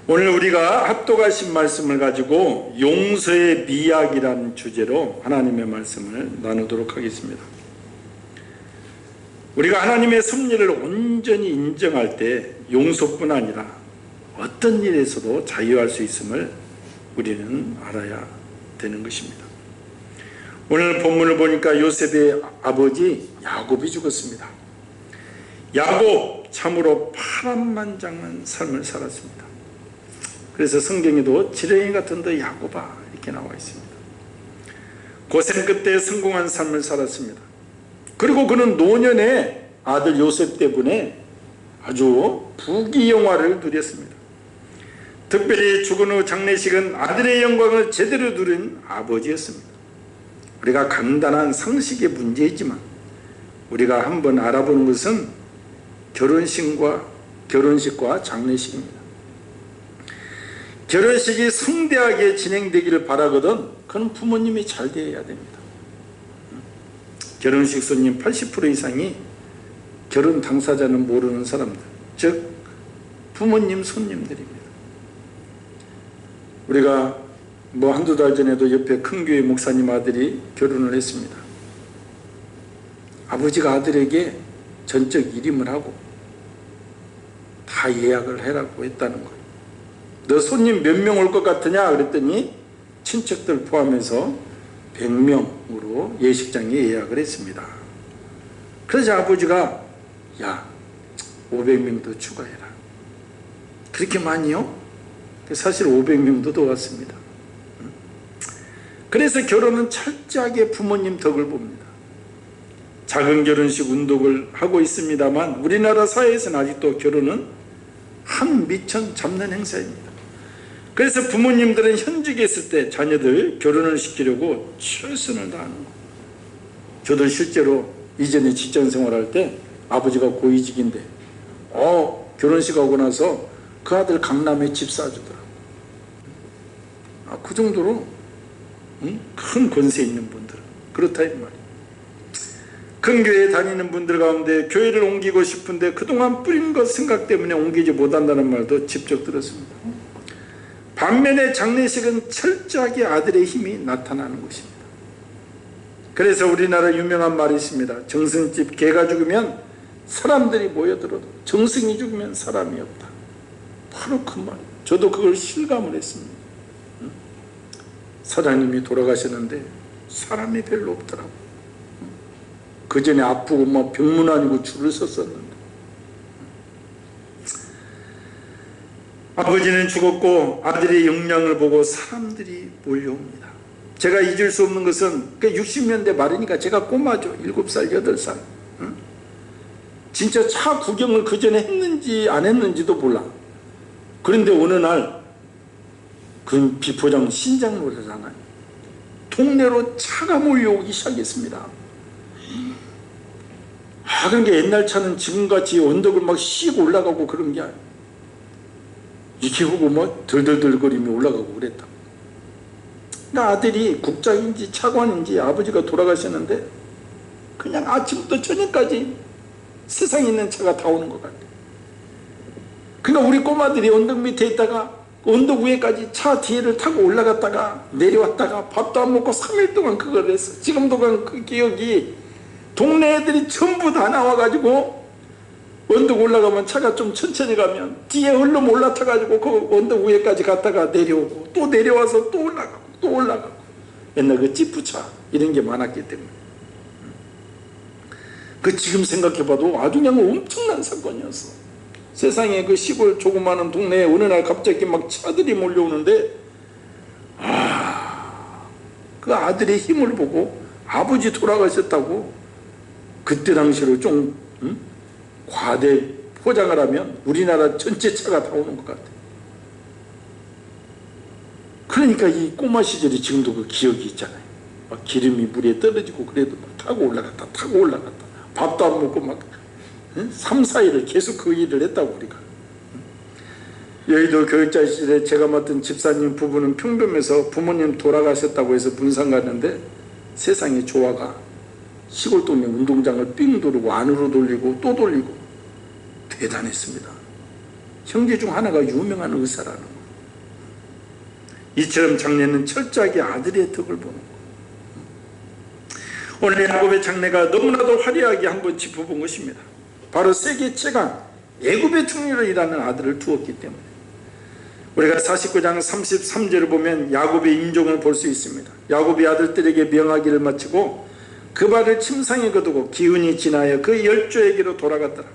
오늘 우리가 합독하신 말씀을 가지고 용서의 미학이라는 주제로 하나님의 말씀을 나누도록 하겠습니다. 우리가 하나님의 섭리를 온전히 인정할 때 용서뿐 아니라 어떤 일에서도 자유할 수 있음을 우리는 알아야 되는 것입니다. 오늘 본문을 보니까 요셉의 아버지 야곱이 죽었습니다. 야곱 참으로 파란만장한 삶을 살았습니다. 그래서 성경에도 지렁이 같은 너 야곱아 이렇게 나와 있습니다. 고생 끝에 성공한 삶을 살았습니다. 그리고 그는 노년에 아들 요셉 때문에 아주 부귀영화를 누렸습니다. 특별히 죽은 후 장례식은 아들의 영광을 제대로 누린 아버지였습니다. 우리가 간단한 상식의 문제이지만 우리가 한번 알아보는 것은 결혼식과 장례식입니다. 결혼식이 성대하게 진행되기를 바라거든 그건 부모님이 잘 되어야 됩니다. 결혼식 손님 80% 이상이 결혼 당사자는 모르는 사람들, 즉 부모님 손님들입니다. 우리가 한두 달 전에도 옆에 큰 교회 목사님 아들이 결혼을 했습니다. 아버지가 아들에게 전적 일임을 하고 다 예약을 해라고 했다는 거예요. 너 손님 몇 명 올 것 같으냐 그랬더니 친척들 포함해서 100명으로 예식장에 예약을 했습니다. 그래서 아버지가 야 500명도 추가해라. 그렇게 많이요? 사실 500명도 더 왔습니다. 그래서 결혼은 철저하게 부모님 덕을 봅니다. 작은 결혼식 운동을 하고 있습니다만 우리나라 사회에서는 아직도 결혼은 한 미천 잡는 행사입니다. 그래서 부모님들은 현직에 있을 때 자녀들 결혼을 시키려고 최선을 다하는 거예요. 저도 실제로 이전에 직장 생활할 때 아버지가 고위직인데 결혼식 하고 나서 그 아들 강남에 집 사주더라고요. 그 정도로 큰 권세 있는 분들은 그렇다 이 말이에요. 큰 교회에 다니는 분들 가운데 교회를 옮기고 싶은데 그동안 뿌린 것 생각 때문에 옮기지 못한다는 말도 직접 들었습니다. 반면에 장례식은 철저하게 아들의 힘이 나타나는 것입니다. 그래서 우리나라 유명한 말이 있습니다. 정승집 개가 죽으면 사람들이 모여들어도 정승이 죽으면 사람이 없다. 바로 그 말. 저도 그걸 실감을 했습니다. 사장님이 돌아가셨는데 사람이 별로 없더라고요. 그 전에 아프고 병문 아니고 줄을 섰었는데 아버지는 죽었고 아들의 영향을 보고 사람들이 몰려옵니다. 제가 잊을 수 없는 것은 60년대 말이니까 제가 꼬마죠. 7살 8살 진짜 차 구경을 그 전에 했는지 안 했는지도 몰라. 그런데 어느 날 그 비포장 신장로잖아요. 동네로 차가 몰려오기 시작했습니다. 그러니까 옛날 차는 지금같이 언덕을 막 씩 올라가고 그런 게 아니에요. 이렇게 보고 덜덜덜거리며 올라가고 그랬다. 그러니까 아들이 국장인지 차관인지 아버지가 돌아가셨는데 그냥 아침부터 저녁까지 세상에 있는 차가 다 오는 것 같아요. 그러니까 우리 꼬마들이 언덕 밑에 있다가 언덕 위에까지 차 뒤에를 타고 올라갔다가 내려왔다가 밥도 안 먹고 3일 동안 그걸 했어. 지금도 그 기억이 동네 애들이 전부 다 나와가지고 언덕 올라가면 차가 좀 천천히 가면 뒤에 얼른 올라타가지고 그 언덕 위에까지 갔다가 내려오고 또 내려와서 또 올라가고 또 올라가고 옛날 그 지프차 이런 게 많았기 때문에 지금 생각해봐도 아주 그냥 엄청난 사건이었어. 세상에 그 시골 조그마한 동네에 어느 날 갑자기 막 차들이 몰려오는데 그 아들의 힘을 보고 아버지 돌아가셨다고 그때 당시로 좀 과대 포장을 하면 우리나라 전체 차가 다 오는 것 같아요. 그러니까 이 꼬마 시절이 지금도 그 기억이 있잖아요. 막 기름이 물에 떨어지고 그래도 막 타고 올라갔다 밥도 안 먹고 3, 4일을 계속 그 일을 했다고 우리가. 여의도 교육자 시절에 제가 맡은 집사님 부부는 평범해서 부모님 돌아가셨다고 해서 분산 갔는데 세상에 조화가 시골 동네 운동장을 삥 돌고 안으로 돌리고 또 돌리고 대단했습니다. 형제 중 하나가 유명한 의사라는 거예요. 이처럼 장례는 철저하게 아들의 덕을 보는 거예요. 오늘 야곱의 장례가 너무나도 화려하게 한번 짚어본 것입니다. 바로 세계 최강 애굽의 총리로 일하는 아들을 두었기 때문에. 우리가 49장 33절을 보면 야곱의 임종을 볼 수 있습니다. 야곱이 아들들에게 명하기를 마치고 그 발을 침상에 거두고 기운이 지나여 그 열조에게로 돌아갔더라.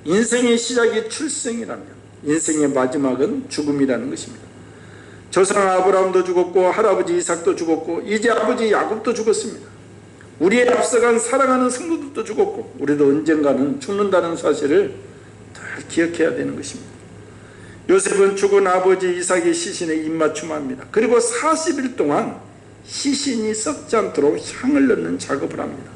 인생의 시작이 출생이라면 인생의 마지막은 죽음이라는 것입니다. 조상 아브라함도 죽었고 할아버지 이삭도 죽었고 이제 아버지 야곱도 죽었습니다. 우리의 앞서간 사랑하는 성도들도 죽었고 우리도 언젠가는 죽는다는 사실을 늘 기억해야 되는 것입니다. 요셉은 죽은 아버지 이삭의 시신에 입맞춤합니다. 그리고 40일 동안 시신이 썩지 않도록 향을 넣는 작업을 합니다.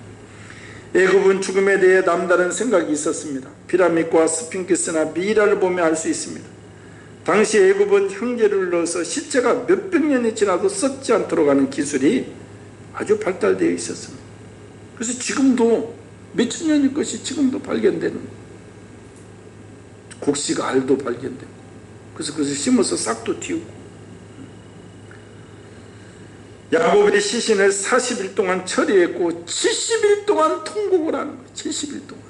애굽은 죽음에 대해 남다른 생각이 있었습니다. 피라밋과 스핑크스나 미이라를 보면 알 수 있습니다. 당시 애굽은 향재를 넣어서 시체가 몇백 년이 지나도 썩지 않도록 하는 기술이 아주 발달되어 있었습니다. 그래서 지금도 몇천 년일 것이 지금도 발견되는 곡식 알도 발견되고, 그래서 그것을 심어서 싹도 틔우고. 야곱의 시신을 40일 동안 처리했고 70일 동안 통곡을 하는 거예요. 70일 동안.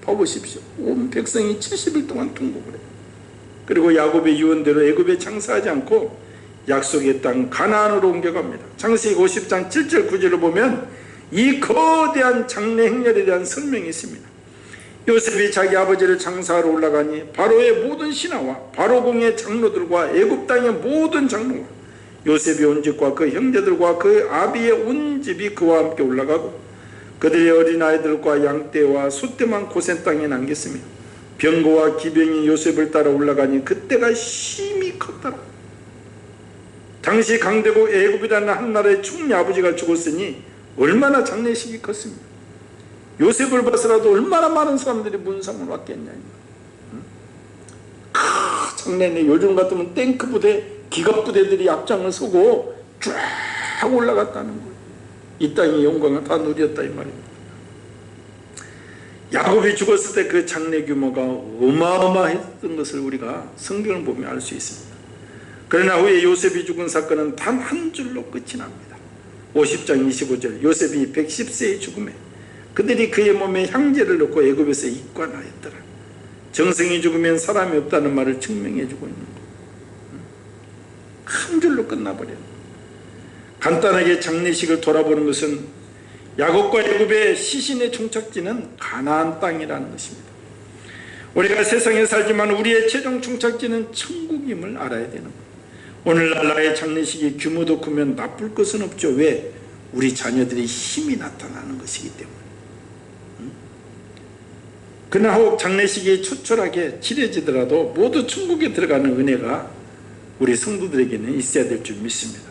봐보십시오. 온 백성이 70일 동안 통곡을 해요. 그리고 야곱의 유언대로 애굽에 장사하지 않고 약속의 땅 가나안으로 옮겨갑니다. 창세기 50장 7절 9절을 보면 이 거대한 장례 행렬에 대한 설명이 있습니다. 요셉이 자기 아버지를 장사하러 올라가니 바로의 모든 신하와 바로궁의 장로들과 애굽 땅의 모든 장로와 요셉이 온 집과 그 형제들과 그 아비의 온 집이 그와 함께 올라가고 그들의 어린아이들과 양떼와 소떼만 고센 땅에 남겼으며 병거와 기병이 요셉을 따라 올라가니 그때가 심히 컸더라. 당시 강대국 애굽이라는 한 나라의 총리 아버지가 죽었으니 얼마나 장례식이 컸습니다. 요셉을 봐서라도 얼마나 많은 사람들이 문상을 왔겠냐. 장례네. 요즘 같으면 탱크 부대, 기갑 부대들이 앞장을 서고 쫙 올라갔다는 거예요. 이 땅의 영광을 다 누렸다 이 말입니다. 야곱이 죽었을 때 그 장례 규모가 어마어마했던 것을 우리가 성경을 보면 알 수 있습니다. 그러나 후에 요셉이 죽은 사건은 단 한 줄로 끝이 납니다. 50장 25절 요셉이 110세의 죽음에 그들이 그의 몸에 향제를 넣고 애굽에서 입관하였더라. 정성이 죽으면 사람이 없다는 말을 증명해주고 있는 거예요. 한 줄로 끝나버려요. 간단하게 장례식을 돌아보는 것은 야곱과 애굽의 시신의 종착지는 가나안 땅이라는 것입니다. 우리가 세상에 살지만 우리의 최종 종착지는 천국임을 알아야 되는 거예요. 오늘날 나의 장례식이 규모도 크면 나쁠 것은 없죠. 왜? 우리 자녀들의 힘이 나타나는 것이기 때문에. 그러나 혹 장례식이 초촐하게 치러지더라도 모두 천국에 들어가는 은혜가 우리 성도들에게는 있어야 될 줄 믿습니다.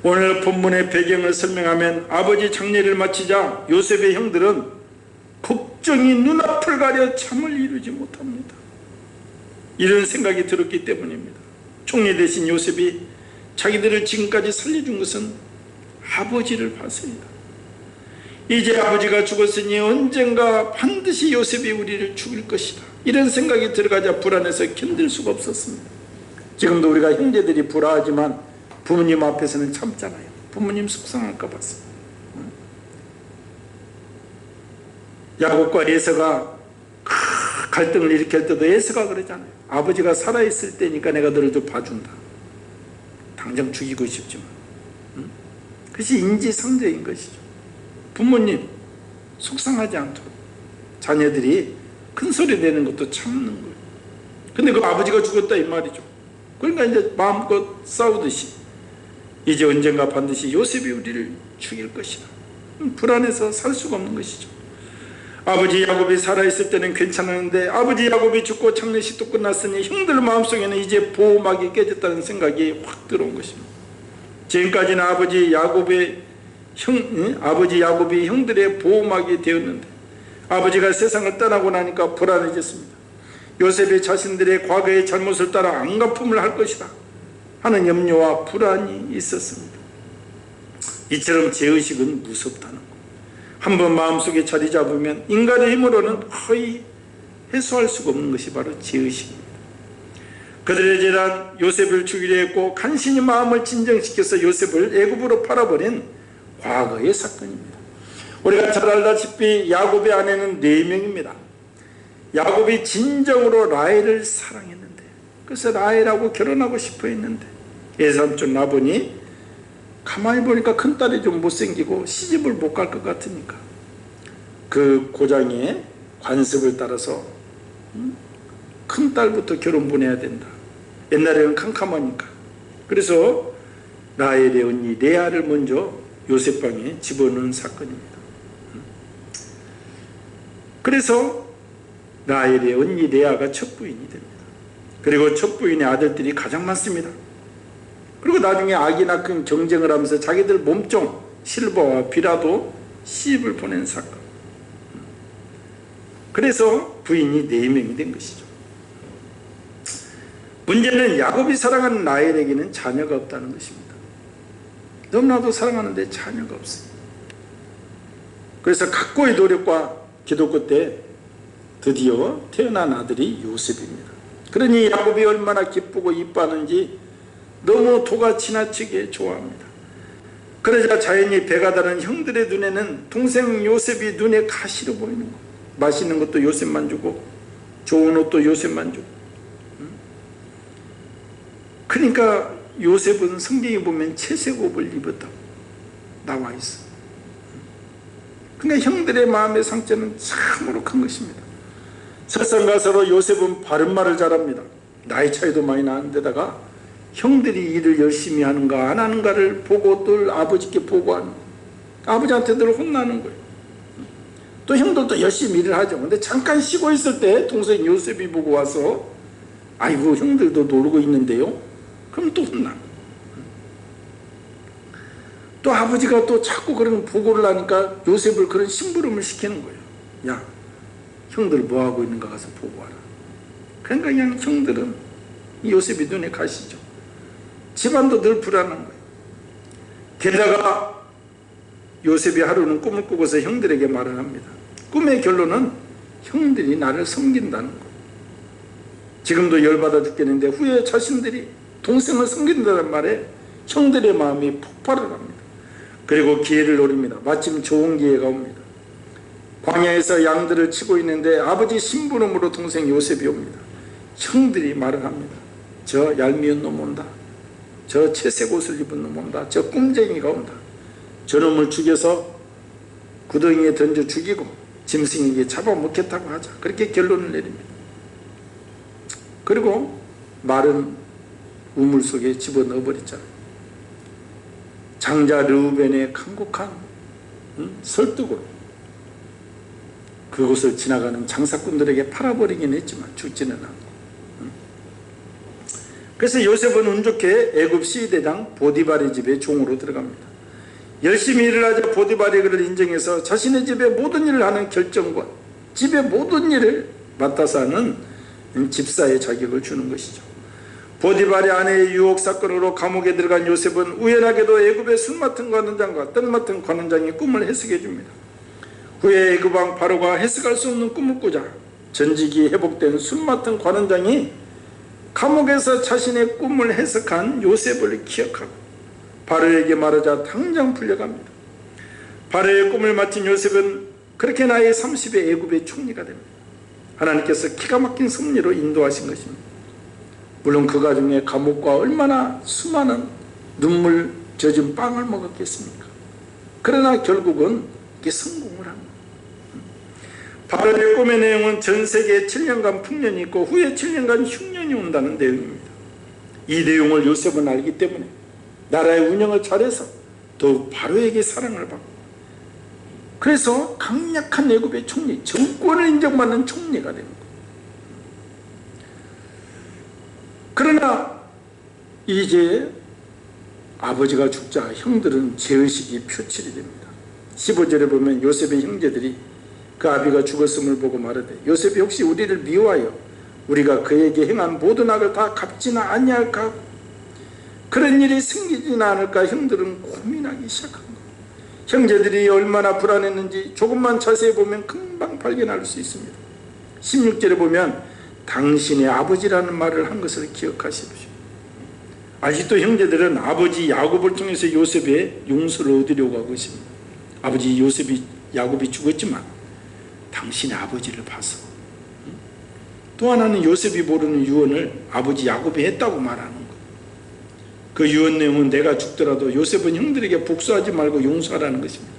오늘 본문의 배경을 설명하면 아버지 장례를 마치자 요셉의 형들은 걱정이 눈앞을 가려 잠을 이루지 못합니다. 이런 생각이 들었기 때문입니다. 총리 대신 요셉이 자기들을 지금까지 살려준 것은 아버지를 봐서이다. 이제 아버지가 죽었으니 언젠가 반드시 요셉이 우리를 죽일 것이다. 이런 생각이 들어가자 불안해서 견딜 수가 없었습니다. 지금도 우리가 형제들이 불화하지만 부모님 앞에서는 참잖아요. 부모님 속상할까 봐서. 야곱과 에서가 갈등을 일으킬 때도 에서가 그러잖아요. 아버지가 살아있을 때니까 내가 너를 좀 봐준다. 당장 죽이고 싶지만. 그것이 인지상정인 것이죠. 부모님 속상하지 않도록 자녀들이 큰 소리 내는 것도 참는 거예요. 근데 그 아버지가 죽었다 이 말이죠. 그러니까 이제 마음껏 싸우듯이 이제 언젠가 반드시 요셉이 우리를 죽일 것이다. 불안해서 살 수가 없는 것이죠. 아버지 야곱이 살아있을 때는 괜찮았는데 아버지 야곱이 죽고 장례식도 끝났으니 형들 마음속에는 이제 보호막이 깨졌다는 생각이 확 들어온 것입니다. 지금까지는 아버지 야곱이 형들의 보호막이 되었는데 아버지가 세상을 떠나고 나니까 불안해졌습니다. 요셉이 자신들의 과거의 잘못을 따라 안갚음을 할 것이다 하는 염려와 불안이 있었습니다. 이처럼 죄의식은 무섭다는 것. 한번 마음속에 자리 잡으면 인간의 힘으로는 거의 해소할 수가 없는 것이 바로 죄의식입니다. 그들의 죄란 요셉을 죽이려 했고 간신히 마음을 진정시켜서 요셉을 애굽으로 팔아버린 과거의 사건입니다. 우리가 잘 알다시피 야곱의 아내는 4명입니다. 야곱이 진정으로 라헬을 사랑했는데, 그래서 라헬하고 결혼하고 싶어 했는데 외삼촌 라반이 가만히 보니까 큰딸이 좀 못생기고 시집을 못 갈 것 같으니까 그 고장의 관습을 따라서 큰딸부터 결혼 보내야 된다. 옛날에는 캄캄하니까. 그래서 라헬의 언니 레아를 먼저 요셉 방에 집어넣은 사건입니다. 그래서 라헬의 언니 레아가 첫 부인이 됩니다. 그리고 첫 부인의 아들들이 가장 많습니다. 그리고 나중에 아기 낳고 경쟁을 하면서 자기들 몸종 실버와 비라도 시집을 보낸 사건. 그래서 부인이 4명이 된 것이죠. 문제는 야곱이 사랑하는 라헬에게는 자녀가 없다는 것입니다. 너무나도 사랑하는데 자녀가 없어요. 그래서 각고의 노력과 기도 끝에 드디어 태어난 아들이 요셉입니다. 그러니 야곱이 얼마나 기쁘고 이뻐하는지 너무 도가 지나치게 좋아합니다. 그러자 자연히 배가 다른 형들의 눈에는 동생 요셉이 눈에 가시로 보이는 거예요. 맛있는 것도 요셉만 주고 좋은 옷도 요셉만 주고. 그러니까 요셉은 성경에 보면 채색 옷을 입었다고 나와 있어. 그러니까 형들의 마음의 상처는 참으로 큰 것입니다. 설상가사로 요셉은 바른 말을 잘합니다. 나이 차이도 많이 나는 데다가 형들이 일을 열심히 하는가 안 하는가를 보고 또 아버지께 보고하는 거예요. 아버지한테 늘 혼나는 거예요. 또 형들도 열심히 일을 하죠. 근데 잠깐 쉬고 있을 때 동생 요셉이 보고 와서 아이고 형들도 놀고 있는데요. 그럼 또 혼나고. 또 아버지가 또 자꾸 그런 보고를 하니까 요셉을 그런 심부름을 시키는 거예요. 야, 형들 뭐하고 있는가 가서 보고하라. 그러니까 그냥 형들은 요셉이 눈에 가시죠. 집안도 늘 불안한 거예요. 게다가 요셉이 하루는 꿈을 꾸고서 형들에게 말을 합니다. 꿈의 결론은 형들이 나를 섬긴다는 거예요. 지금도 열받아 죽겠는데 후에 자신들이 동생을 섬긴다는 말에 형들의 마음이 폭발을 합니다. 그리고 기회를 노립니다. 마침 좋은 기회가 옵니다. 광야에서 양들을 치고 있는데 아버지 심부름으로 동생 요셉이 옵니다. 형들이 말을 합니다. 저 얄미운 놈 온다. 저 채색 옷을 입은 놈 온다. 저 꿈쟁이가 온다. 저놈을 죽여서 구덩이에 던져 죽이고 짐승에게 잡아먹겠다고 하자. 그렇게 결론을 내립니다. 그리고 마른 우물 속에 집어넣어버렸잖아요. 장자 르우벤의 강곡한 설득으로 그곳을 지나가는 장사꾼들에게 팔아버리긴 했지만 죽지는 않고. 그래서 요셉은 운 좋게 애굽 시대장 보디발의 집에 종으로 들어갑니다. 열심히 일을 하자 보디발이 그를 인정해서 자신의 집에 모든 일을 하는 결정권, 집의 모든 일을 맡아서 하는 집사의 자격을 주는 것이죠. 보디발의 아내의 유혹 사건으로 감옥에 들어간 요셉은 우연하게도 애굽의 술 맡은 관원장과 떡 맡은 관원장이 꿈을 해석해 줍니다. 후에 애굽 왕 바로가 해석할 수 없는 꿈을 꾸자 전직이 회복된 술 맡은 관원장이 감옥에서 자신의 꿈을 해석한 요셉을 기억하고 바로에게 말하자 당장 풀려갑니다. 바로의 꿈을 맡은 요셉은 그렇게 나이 30에 애굽의 총리가 됩니다. 하나님께서 기가 막힌 섭리로 인도하신 것입니다. 물론 그 가중에 감옥과 얼마나 수많은 눈물 젖은 빵을 먹었겠습니까? 그러나 결국은 이게 성공을 합니다. 바로의 꿈의 내용은 전 세계에 7년간 풍년이 있고 후에 7년간 흉년이 온다는 내용입니다. 이 내용을 요셉은 알기 때문에 나라의 운영을 잘해서 더욱 바로에게 사랑을 받고 그래서 강력한 애굽의 총리, 정권을 인정받는 총리가 됩니다. 그러나 이제 아버지가 죽자 형들은 죄의식이 표출이 됩니다. 15절에 보면 요셉의 형제들이 그 아비가 죽었음을 보고 말하되 요셉이 혹시 우리를 미워하여 우리가 그에게 행한 모든 악을 다 갚지는 아니할까? 그런 일이 생기지는 않을까? 형들은 고민하기 시작한 거예요. 형제들이 얼마나 불안했는지 조금만 자세히 보면 금방 발견할 수 있습니다. 16절에 보면 당신의 아버지라는 말을 한 것을 기억하십시오. 아직도 형제들은 아버지 야곱을 통해서 요셉의 용서를 얻으려고 하고 있습니다. 아버지 야곱이 죽었지만 당신의 아버지를 봐서, 또 하나는 요셉이 모르는 유언을 아버지 야곱이 했다고 말하는 거예요. 그 유언 내용은 내가 죽더라도 요셉은 형들에게 복수하지 말고 용서하라는 것입니다.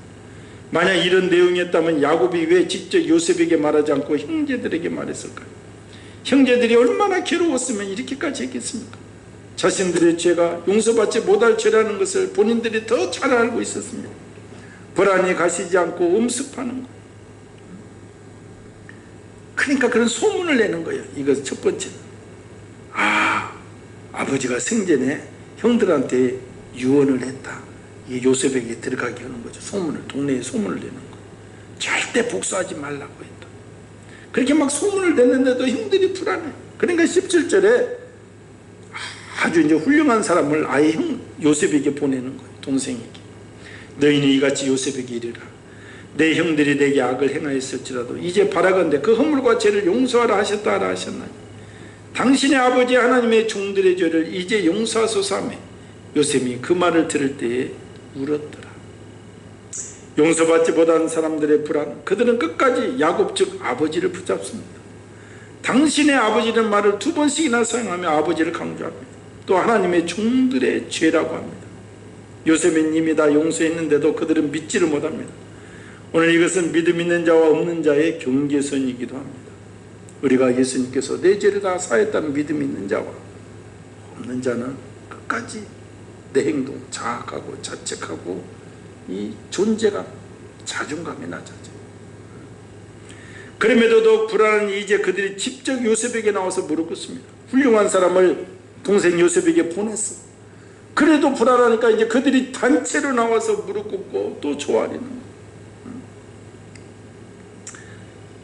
만약 이런 내용이었다면 야곱이 왜 직접 요셉에게 말하지 않고 형제들에게 말했을까요? 형제들이 얼마나 괴로웠으면 이렇게까지 했겠습니까? 자신들의 죄가 용서받지 못할 죄라는 것을 본인들이 더 잘 알고 있었습니다. 불안이 가시지 않고 엄습하는 거예요. 그러니까 그런 소문을 내는 거예요. 이것 첫 번째. 아버지가 생전에 형들한테 유언을 했다. 이 요셉에게 들어가게 하는 거죠. 소문을, 동네에 소문을 내는 거예요. 절대 복수하지 말라고 했다. 그렇게 막 소문을 냈는데도 형들이 불안해. 그러니까 17절에 아주 이제 훌륭한 사람을 아예 요셉에게 보내는 거예요. 동생에게. 너희는 이같이 요셉에게 이르라. 내 형들이 내게 악을 행하였을지라도 이제 바라건대 그 허물과 죄를 용서하라 하셨다 하라 하셨나니 당신의 아버지 하나님의 종들의 죄를 이제 용서하소서 하며 요셉이 그 말을 들을 때에 울었더라. 용서받지 못한 사람들의 불안, 그들은 끝까지 야곱 즉 아버지를 붙잡습니다. 당신의 아버지라는 말을 2번씩이나 사용하며 아버지를 강조합니다. 또 하나님의 종들의 죄라고 합니다. 요셉은 이미 다 용서했는데도 그들은 믿지를 못합니다. 오늘 이것은 믿음 있는 자와 없는 자의 경계선이기도 합니다. 우리가 예수님께서 내 죄를 다 사했다는 믿음 있는 자와 없는 자는 끝까지 내 행동 자학하고 자책하고 이 존재감, 자존감이 낮아져. 그럼에도 더욱 불안한 이제 그들이 직접 요셉에게 나와서 무릎 꿇습니다. 훌륭한 사람을 동생 요셉에게 보냈어. 그래도 불안하니까 이제 그들이 단체로 나와서 무릎 꿇고 또 조아리는 거예요.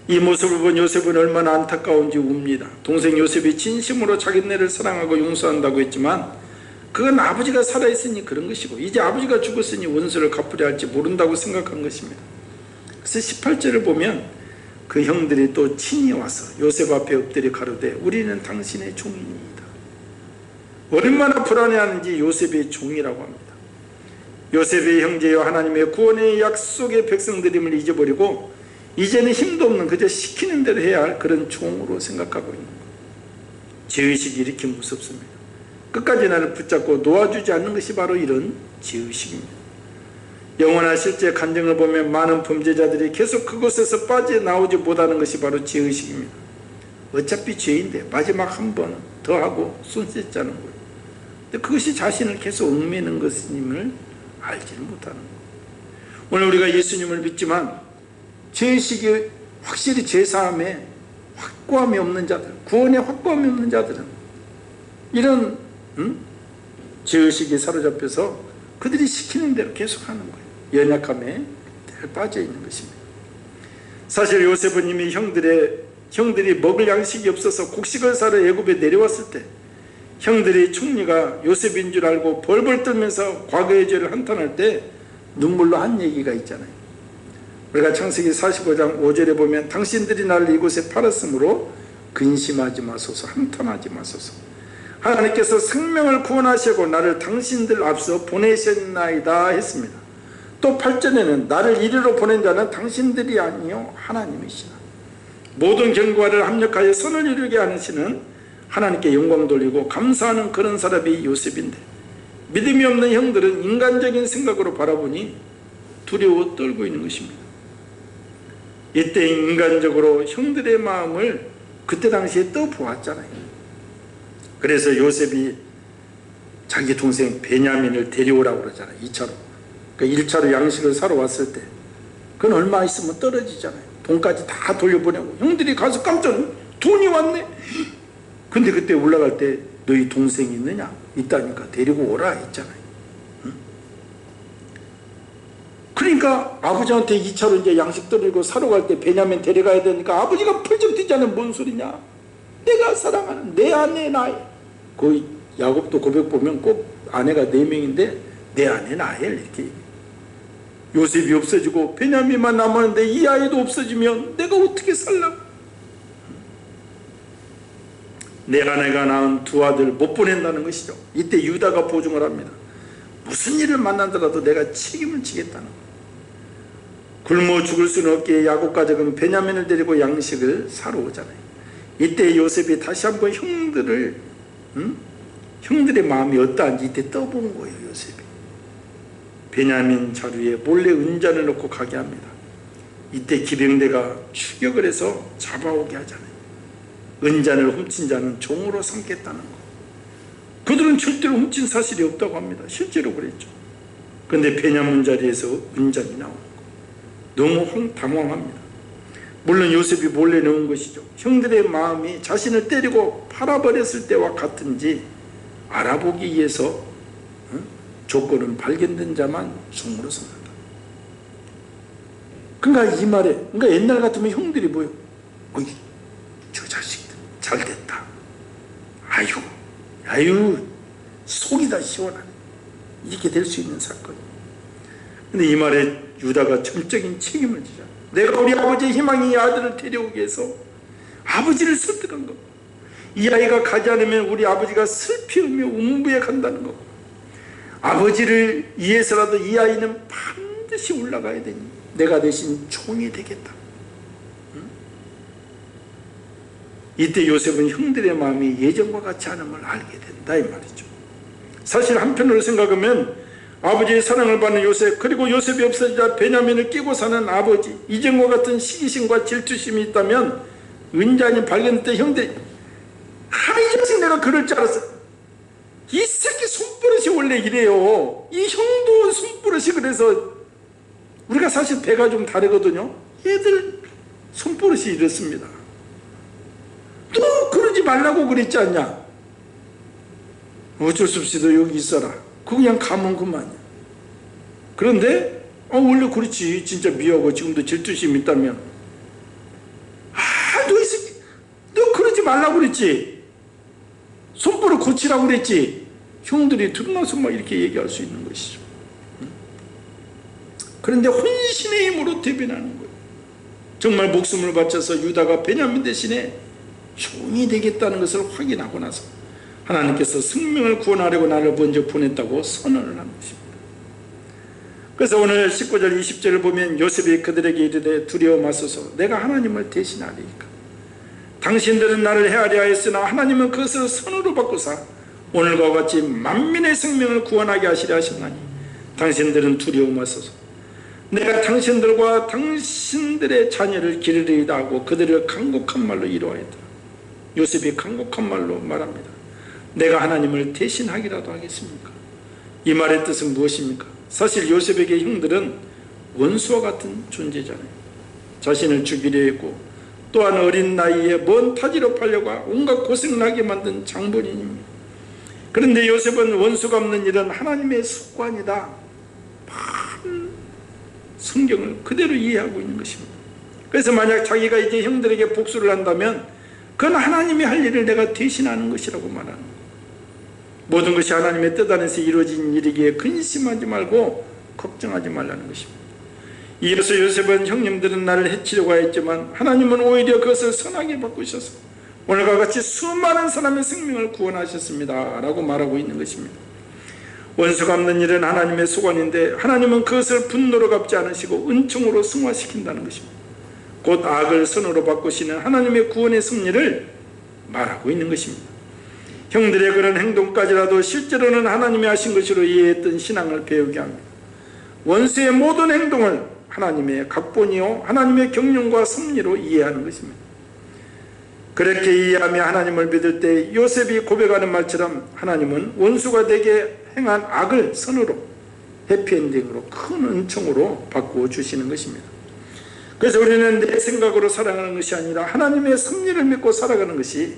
이 모습을 본 요셉은 얼마나 안타까운지 웁니다. 동생 요셉이 진심으로 자기네를 사랑하고 용서한다고 했지만 그건 아버지가 살아있으니 그런 것이고 이제 아버지가 죽었으니 원수를 갚으려 할지 모른다고 생각한 것입니다. 그래서 18절을 보면 그 형들이 또 친히 와서 요셉 앞에 엎드려 가로되 우리는 당신의 종이니이다. 얼마나 불안해하는지 요셉의 종이라고 합니다. 요셉의 형제여 하나님의 구원의 약속의 백성들임을 잊어버리고 이제는 힘도 없는 그저 시키는 대로 해야 할 그런 종으로 생각하고 있는 거예요. 죄의식이 이렇게 무섭습니다. 끝까지 나를 붙잡고 놓아주지 않는 것이 바로 이런 죄의식입니다. 영원한 실제 간증을 보면 많은 범죄자들이 계속 그곳에서 빠져나오지 못하는 것이 바로 죄의식입니다. 어차피 죄인데 마지막 한 번 더 하고 손 씻자는 거예요. 근데 그것이 자신을 계속 얽매는 것임을 알지는 못하는 거예요. 오늘 우리가 예수님을 믿지만 죄의식이 확실히 죄사함에 확고함이 없는 자들, 구원에 확고함이 없는 자들은 이런 죄의식에 사로잡혀서 그들이 시키는 대로 계속하는 거예요. 연약함에 빠져 있는 것입니다. 사실 요셉은 이미 형들이 먹을 양식이 없어서 곡식을 사러 애굽에 내려왔을 때 형들이 총리가 요셉인 줄 알고 벌벌 떨면서 과거의 죄를 한탄할 때 눈물로 한 얘기가 있잖아요. 우리가 창세기 45장 5절에 보면 당신들이 나를 이곳에 팔았으므로 근심하지 마소서, 한탄하지 마소서. 하나님께서 생명을 구원하시고 나를 당신들 앞서 보내셨나이다 했습니다. 또 8절에는 나를 이리로 보낸 자는 당신들이 아니요 하나님이시라. 모든 경과를 합력하여 선을 이루게 하는 신은 하나님께 영광 돌리고 감사하는 그런 사람이 요셉인데 믿음이 없는 형들은 인간적인 생각으로 바라보니 두려워 떨고 있는 것입니다. 이때 인간적으로 형들의 마음을 그때 당시에 떠보았잖아요. 그래서 요셉이 자기 동생 베냐민을 데려오라고 그러잖아요. 2차로. 그러니까 1차로 양식을 사러 왔을 때 그건 얼마 있으면 떨어지잖아요. 돈까지 다 돌려보내고 형들이 가서 깜짝 돈이 왔네. 근데 그때 올라갈 때 너희 동생이 있느냐? 있다니까 데리고 오라 했잖아요. 응? 그러니까 아버지한테 2차로 이제 양식 떨고 사러 갈 때 베냐민 데려가야 되니까 아버지가 펄쩍 뛰잖아요. 뭔 소리냐? 내가 사랑하는 내 아내 나엘. 그 야곱도 고백 보면 꼭 아내가 4명인데 내 아내 나엘 이렇게. 요셉이 없어지고 베냐민만 남았는데 이 아이도 없어지면 내가 어떻게 살라고? 내 아내가 낳은 두 아들 못 보낸다는 것이죠. 이때 유다가 보증을 합니다. 무슨 일을 만나더라도 내가 책임을 지겠다는 거예요. 굶어 죽을 수는 없기에 야곱 가족은 베냐민을 데리고 양식을 사러 오잖아요. 이때 요셉이 다시 한번 형들의 마음이 어떠한지 이때 떠본 거예요. 요셉이 베냐민 자루에 몰래 은잔을 넣고 가게 합니다. 이때 기병대가 추격을 해서 잡아오게 하잖아요. 은잔을 훔친 자는 종으로 삼겠다는 거. 그들은 절대로 훔친 사실이 없다고 합니다. 실제로 그랬죠. 그런데 베냐민 자리에서 은잔이 나오는 거. 너무 당황합니다. 물론 요셉이 몰래 넣은 것이죠. 형들의 마음이 자신을 때리고 팔아버렸을 때와 같은지 알아보기 위해서 조건은 발견된 자만 종으로 삼는다. 그러니까 이 말에, 그러니까 옛날 같으면 형들이 뭐요? 어이, 저 자식들 잘됐다. 아유, 속이 다 시원하네. 이렇게 될 수 있는 사건. 근데 이 말에 유다가 전적인 책임을 지자. 내가 우리 아버지의 희망이 이 아들을 데려오기 위해서 아버지를 설득한 거. 이 아이가 가지 않으면 우리 아버지가 슬피우며 음부에 간다는 거. 아버지를 위해서라도 이 아이는 반드시 올라가야 되니 내가 대신 종이 되겠다. 이때 요셉은 형들의 마음이 예전과 같지 않음을 알게 된다 이 말이죠. 사실 한편으로 생각하면 아버지의 사랑을 받는 요셉, 그리고 요셉이 없어지자 베냐민을 끼고 사는 아버지, 이전과 같은 시기심과 질투심이 있다면 은잔이 발견될 때 형들이 이 자식 내가 그럴 줄 알았어. 이 새끼 손버릇이 원래 이래요. 이 형도 손버릇이 그래서 우리가 사실 배가 좀 다르거든요. 얘들 손버릇이 이렇습니다. 또 그러지 말라고 그랬지 않냐. 어쩔 수 없이 너 여기 있어라. 그냥 가면 그만이야. 그런데 원래 그렇지. 진짜 미워하고 지금도 질투심이 있다면 너 이 새끼 너 그러지 말라고 그랬지. 손버릇 고치라고 그랬지. 형들이 들어나서 막 이렇게 얘기할 수 있는 것이죠. 그런데 혼신의 힘으로 대변하는 거예요. 정말 목숨을 바쳐서 유다가 베냐민 대신에 종이 되겠다는 것을 확인하고 나서 하나님께서 생명을 구원하려고 나를 먼저 보냈다고 선언을 한 것입니다. 그래서 오늘 19절 20절을 보면 요셉이 그들에게 이르되 두려워 마소서 내가 하나님을 대신하리이까. 당신들은 나를 헤아려 하였으나 하나님은 그것을 선으로 바꾸사 오늘과 같이 만민의 생명을 구원하게 하시려 하셨나니 당신들은 두려워 마소서. 내가 당신들과 당신들의 자녀를 기르리이다 하고 그들을 간곡한 말로 이루하였다. 요셉이 간곡한 말로 말합니다. 내가 하나님을 대신하기라도 하겠습니까? 이 말의 뜻은 무엇입니까? 사실 요셉에게 형들은 원수와 같은 존재잖아요. 자신을 죽이려 했고 또한 어린 나이에 먼 타지로 팔려가 온갖 고생을 하게 만든 장본인입니다. 그런데 요셉은 원수가 없는 일은 하나님의 습관이다. 바른 성경을 그대로 이해하고 있는 것입니다. 그래서 만약 자기가 이제 형들에게 복수를 한다면 그건 하나님이 할 일을 내가 대신하는 것이라고 말하는 거예요. 모든 것이 하나님의 뜻 안에서 이루어진 일이기에 근심하지 말고 걱정하지 말라는 것입니다. 이어서 요셉은 형님들은 나를 해치려고 하였지만 하나님은 오히려 그것을 선하게 바꾸셔서 오늘과 같이 수많은 사람의 생명을 구원하셨습니다 라고 말하고 있는 것입니다. 원수가 없는 일은 하나님의 소관인데 하나님은 그것을 분노로 갚지 않으시고 은총으로 승화시킨다는 것입니다. 곧 악을 선으로 바꾸시는 하나님의 구원의 승리를 말하고 있는 것입니다. 형들의 그런 행동까지라도 실제로는 하나님이 하신 것으로 이해했던 신앙을 배우게 합니다. 원수의 모든 행동을 하나님의 각본이요 하나님의 경륜과 섭리로 이해하는 것입니다. 그렇게 이해하며 하나님을 믿을 때 요셉이 고백하는 말처럼 하나님은 원수가 내게 행한 악을 선으로 해피엔딩으로 큰 은총으로 바꾸어 주시는 것입니다. 그래서 우리는 내 생각으로 살아가는 것이 아니라 하나님의 섭리를 믿고 살아가는 것이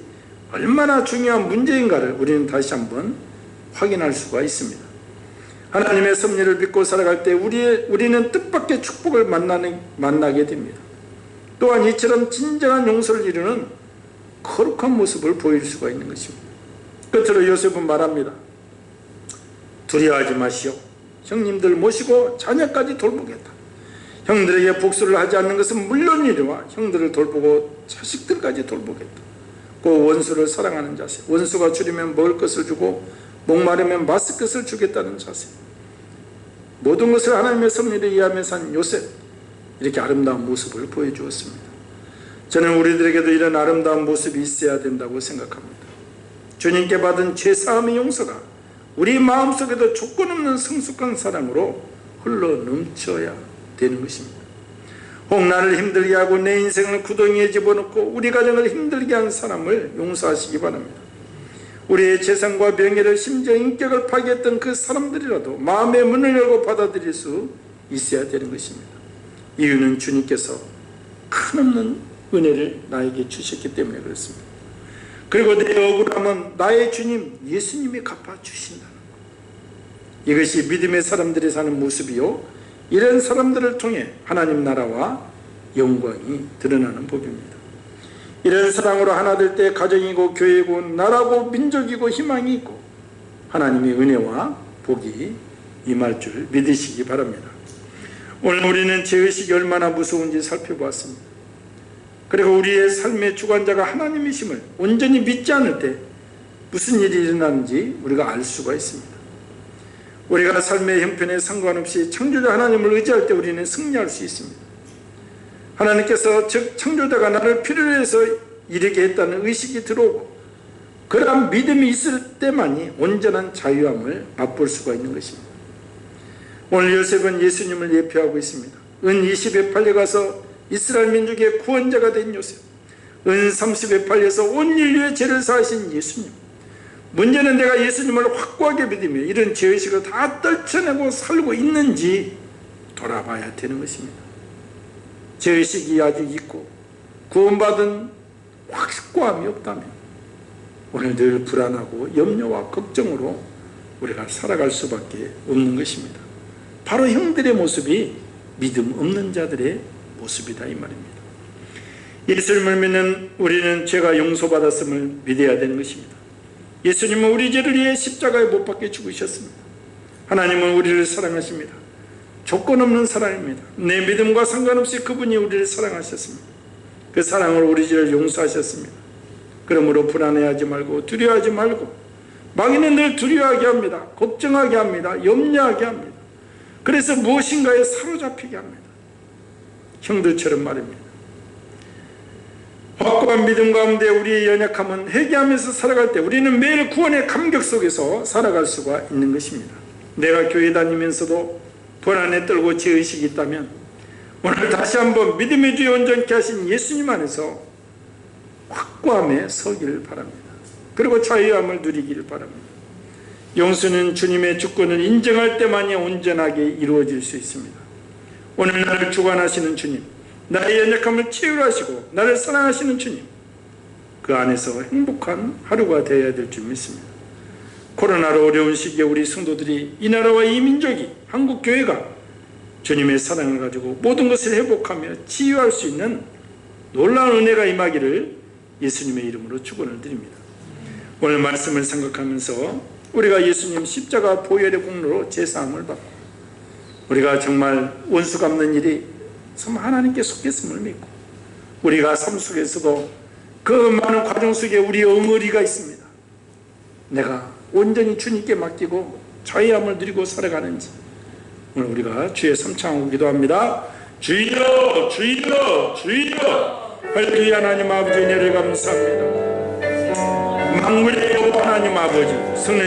얼마나 중요한 문제인가를 우리는 다시 한번 확인할 수가 있습니다. 하나님의 섭리를 믿고 살아갈 때 우리는 뜻밖의 축복을 만나게 됩니다. 또한 이처럼 진정한 용서를 이루는 거룩한 모습을 보일 수가 있는 것입니다. 끝으로 요셉은 말합니다. 두려워하지 마시오. 형님들 모시고 자녀까지 돌보겠다. 형들에게 복수를 하지 않는 것은 물론이니와 형들을 돌보고 자식들까지 돌보겠다. 그 원수를 사랑하는 자세, 원수가 줄이면 먹을 것을 주고 목마르면 마실 것을 주겠다는 자세, 모든 것을 하나님의 섭리를 이해하며 산 요셉, 이렇게 아름다운 모습을 보여주었습니다. 저는 우리들에게도 이런 아름다운 모습이 있어야 된다고 생각합니다. 주님께 받은 죄사함의 용서가 우리 마음속에도 조건 없는 성숙한 사랑으로 흘러 넘쳐야 되는 것입니다. 혹 나를 힘들게 하고 내 인생을 구덩이에 집어넣고 우리 가정을 힘들게 한 사람을 용서하시기 바랍니다. 우리의 재산과 명예를, 심지어 인격을 파괴했던 그 사람들이라도 마음의 문을 열고 받아들일 수 있어야 되는 것입니다. 이유는 주님께서 큰없는 은혜를 나에게 주셨기 때문에 그렇습니다. 그리고 내 억울함은 나의 주님 예수님이 갚아주신다는 것, 이것이 믿음의 사람들이 사는 모습이요, 이런 사람들을 통해 하나님 나라와 영광이 드러나는 법입니다. 이런 사랑으로 하나 될 때 가정이고 교회고 나라고 민족이고 희망이 있고 하나님의 은혜와 복이 임할 줄 믿으시기 바랍니다. 오늘 우리는 죄의식이 얼마나 무서운지 살펴보았습니다. 그리고 우리의 삶의 주관자가 하나님이심을 온전히 믿지 않을 때 무슨 일이 일어나는지 우리가 알 수가 있습니다. 우리가 삶의 형편에 상관없이 창조자 하나님을 의지할 때 우리는 승리할 수 있습니다. 하나님께서 즉 창조자가 나를 필요로 해서 이르게 했다는 의식이 들어오고 그러한 믿음이 있을 때만이 온전한 자유함을 맛볼 수가 있는 것입니다. 오늘 요셉은 예수님을 예표하고 있습니다. 은 20에 팔려가서 이스라엘 민족의 구원자가 된 요셉, 은 30에 팔려서 온 인류의 죄를 사하신 예수님. 문제는 내가 예수님을 확고하게 믿으며 이런 죄의식을 다 떨쳐내고 살고 있는지 돌아봐야 되는 것입니다. 죄의식이 아직 있고 구원받은 확고함이 없다면 오늘 늘 불안하고 염려와 걱정으로 우리가 살아갈 수밖에 없는 것입니다. 바로 형들의 모습이 믿음 없는 자들의 모습이다 이 말입니다. 예수님을 믿는 우리는 죄가 용서받았음을 믿어야 되는 것입니다. 예수님은 우리 죄를 위해 십자가에 못 박혀 죽으셨습니다. 하나님은 우리를 사랑하십니다. 조건 없는 사랑입니다. 내 믿음과 상관없이 그분이 우리를 사랑하셨습니다. 그 사랑으로 우리 죄를 용서하셨습니다. 그러므로 불안해하지 말고 두려워하지 말고, 마귀는 늘 두려워하게 합니다. 걱정하게 합니다. 염려하게 합니다. 그래서 무엇인가에 사로잡히게 합니다. 형들처럼 말입니다. 확고한 믿음 가운데 우리의 연약함은 회개하면서 살아갈 때 우리는 매일 구원의 감격 속에서 살아갈 수가 있는 것입니다. 내가 교회 다니면서도 불안에 떨고 죄의식이 있다면 오늘 다시 한번 믿음의 주에 온전케 하신 예수님 안에서 확고함에 서기를 바랍니다. 그리고 자유함을 누리기를 바랍니다. 용서는 주님의 주권을 인정할 때만이 온전하게 이루어질 수 있습니다. 오늘 나를 주관하시는 주님, 나의 연약함을 치유하시고 나를 사랑하시는 주님, 그 안에서 행복한 하루가 되어야 될 줄 믿습니다. 코로나로 어려운 시기에 우리 성도들이 이 나라와 이 민족이, 한국 교회가 주님의 사랑을 가지고 모든 것을 회복하며 치유할 수 있는 놀라운 은혜가 임하기를 예수님의 이름으로 축원을 드립니다. 오늘 말씀을 생각하면서 우리가 예수님 십자가 보혈의 공로로 제사함을 받고 우리가 정말 원수 갚는 일이 정말 하나님께 속했음을 믿고 우리가 삶 속에서도 그 많은 과정 속에 우리의 엉어리가 있습니다. 내가 온전히 주님께 맡기고 자유함을 누리고 살아가는지 오늘 우리가 주의 삼창하고 기도합니다. 주여 주여 주여. 할렐루야. 하나님 아버지 은혜를 감사합니다. 만물의 여보 하나님 아버지, 성령